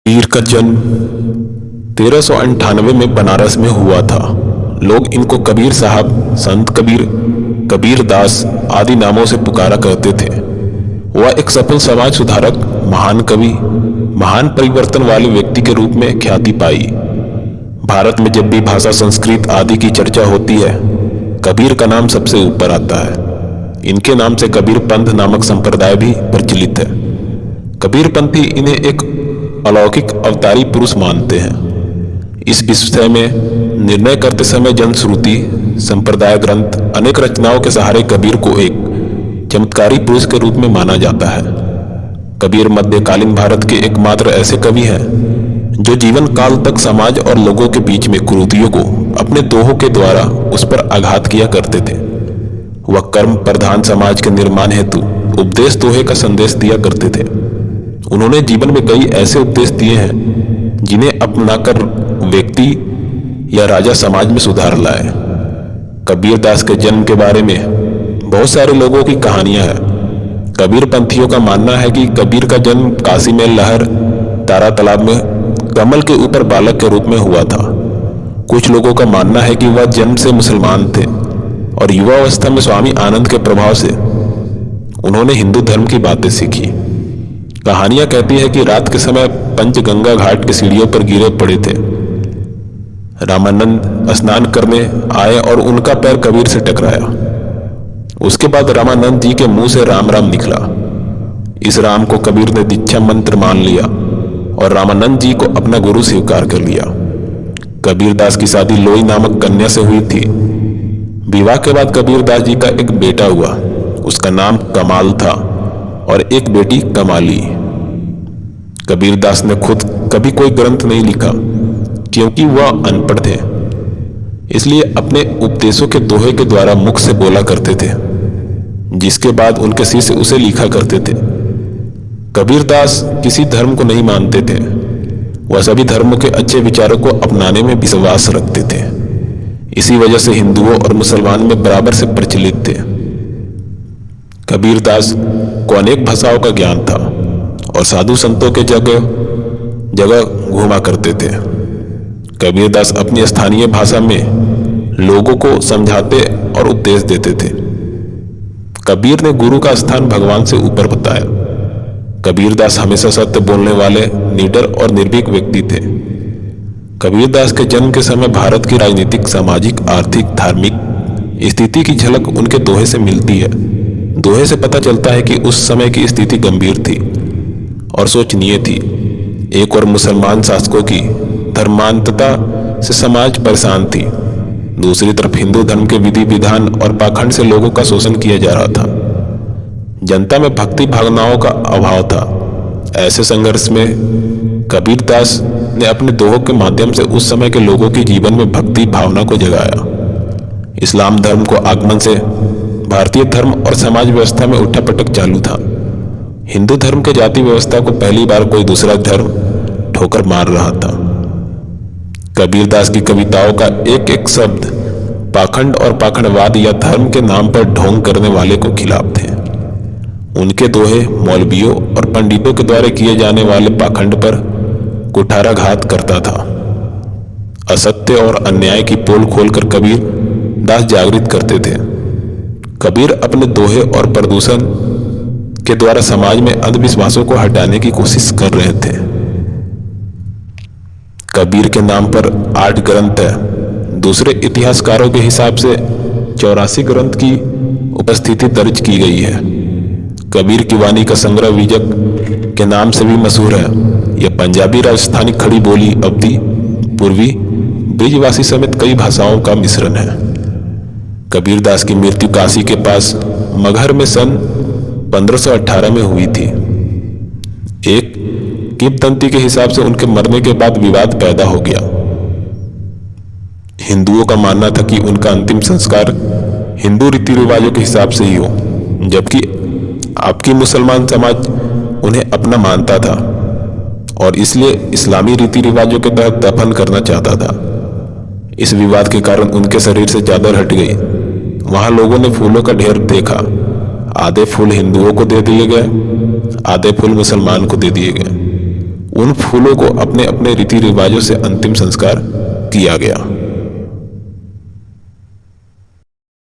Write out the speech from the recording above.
कबीर का जन्म 1398 में बनारस में हुआ था। लोग इनको कबीर साहब, संत कबीर, कबीर दास आदि नामों से पुकारा करते थे। वह एक सफल समाज सुधारक, महान कवि, महान परिवर्तन वाले व्यक्ति के रूप में ख्याति पाई। भारत में जब भी भाषा, संस्कृत आदि की चर्चा होती है, कबीर का नाम सबसे ऊपर आता है। इनके नाम से कबीर पंथ नामक संप्रदाय भी प्रचलित है। कबीर पंथी इन्हें एक अलौकिक अवतारी पुरुष मानते हैं। इस विषय में निर्णय करते समय जनश्रुति, संप्रदाय ग्रंथ, अनेक रचनाओं के सहारे कबीर को एक चमत्कारी पुरुष के रूप में माना जाता है। कबीर मध्यकालीन भारत के एकमात्र ऐसे कवि हैं जो जीवन काल तक समाज और लोगों के बीच में कुरीतियों को अपने दोहों के द्वारा उस पर आघात किया करते थे। वह कर्म प्रधान समाज के निर्माण हेतु उपदेश दोहे का संदेश दिया करते थे। उन्होंने जीवन में कई ऐसे उपदेश दिए हैं जिन्हें अपनाकर व्यक्ति या राजा समाज में सुधार लाए। कबीर दास के जन्म के बारे में बहुत सारे लोगों की कहानियां हैं। कबीर पंथियों का मानना है कि कबीर का जन्म काशी में लहर तारा तालाब में कमल के ऊपर बालक के रूप में हुआ था। कुछ लोगों का मानना है कि वह जन्म से मुसलमान थे और युवावस्था में स्वामी आनंद के प्रभाव से उन्होंने हिंदू धर्म की बातें सीखी। कहानियां कहती है कि रात के समय पंचगंगा घाट की सीढ़ियों पर गिरे पड़े थे। रामानंद स्नान करने आए और उनका पैर कबीर से टकराया। उसके बाद रामानंद जी के मुंह से राम राम निकला। इस राम को कबीर ने दीक्षा मंत्र मान लिया और रामानंद जी को अपना गुरु स्वीकार कर लिया। कबीर दास की शादी लोई नामक कन्या से हुई थी। विवाह के बाद कबीर दास जी का एक बेटा हुआ। उसका नाम कमाल था और एक बेटी कमाली। कबीर दास ने खुद कभी कोई ग्रंथ नहीं लिखा क्योंकि वह अनपढ़ थे, इसलिए अपने उपदेशों के दोहे के द्वारा मुख से बोला करते थे, जिसके बाद उनके शिष्य उसे लिखा करते थे। कबीर दास किसी धर्म को नहीं मानते थे। वह सभी धर्मों के अच्छे विचारों को अपनाने में विश्वास रखते थे। इसी वजह से हिंदुओं और मुसलमान में बराबर से प्रचलित थे। कबीर दास को अनेक भाषाओं का ज्ञान था और साधु संतों के जगह जगह घूमा करते थे। कबीर दास अपनी स्थानीय भाषा में लोगों को समझाते और उपदेश देते थे। कबीर ने गुरु का स्थान भगवान से ऊपर बताया। कबीर दास हमेशा सत्य बोलने वाले, निडर और निर्भीक व्यक्ति थे। कबीर दास के जन्म के समय भारत की राजनीतिक, सामाजिक, आर्थिक, धार्मिक स्थिति की झलक उनके दोहे से मिलती है। दोहे से पता चलता है कि उस समय की स्थिति गंभीर थी और शोचनीय थी। एक और मुसलमान शासकों की धर्मांतता से समाज परेशान थी, दूसरी तरफ हिंदू धर्म के विधि विधान और पाखंड से लोगों का शोषण किया जा रहा था। जनता में भक्ति भावनाओं का अभाव था। ऐसे संघर्ष में कबीर दास ने अपने दोहों के माध्यम से उस समय के लोगों के जीवन में भक्ति भावना को जगाया। इस्लाम धर्म को आगमन से भारतीय धर्म और समाज व्यवस्था में उठापटक चालू था। हिंदू धर्म के जाति व्यवस्था को पहली बार कोई दूसरा धर्म ठोकर मार रहा था। कबीर दास की कविताओं का एक एक शब्द पाखंड और पाखंडवाद या धर्म के नाम पर ढोंग करने वाले को खिलाफ थे। उनके दोहे मौलवियों और पंडितों के द्वारा किए जाने वाले पाखंड पर कुठाराघात करता था। असत्य और अन्याय की पोल खोलकर कबीर दास जागृत करते थे। कबीर अपने दोहे और प्रदूषण के द्वारा समाज में अंधविश्वासों को हटाने की कोशिश कर रहे थे। कबीर के नाम पर 8 ग्रंथ है। दूसरे इतिहासकारों के हिसाब से 84 ग्रंथ की उपस्थिति दर्ज की गई है। कबीर की वाणी का संग्रह विजक के नाम से भी मशहूर है। यह पंजाबी, राजस्थानी, खड़ी बोली, अवधी, पूर्वी, ब्रिजवासी समेत कई भाषाओं का मिश्रण है। कबीर दास की मृत्यु काशी के पास मगहर में सन 1518 में हुई थी। एक किंवदंती के हिसाब से उनके मरने के बाद विवाद पैदा हो गया। हिंदुओं का मानना था कि उनका अंतिम संस्कार हिंदू रीति रिवाजों के हिसाब से ही हो, जबकि आपकी मुसलमान समाज उन्हें अपना मानता था और इसलिए इस्लामी रीति रिवाजों के तहत दफन करना चाहता था। इस विवाद के कारण उनके शरीर से चादर हट गई। वहां लोगों ने फूलों का ढेर देखा। आधे फूल हिंदुओं को दे दिए गए, आधे फूल मुसलमान को दे दिए गए। उन फूलों को अपने अपने रीति रिवाजों से अंतिम संस्कार किया गया।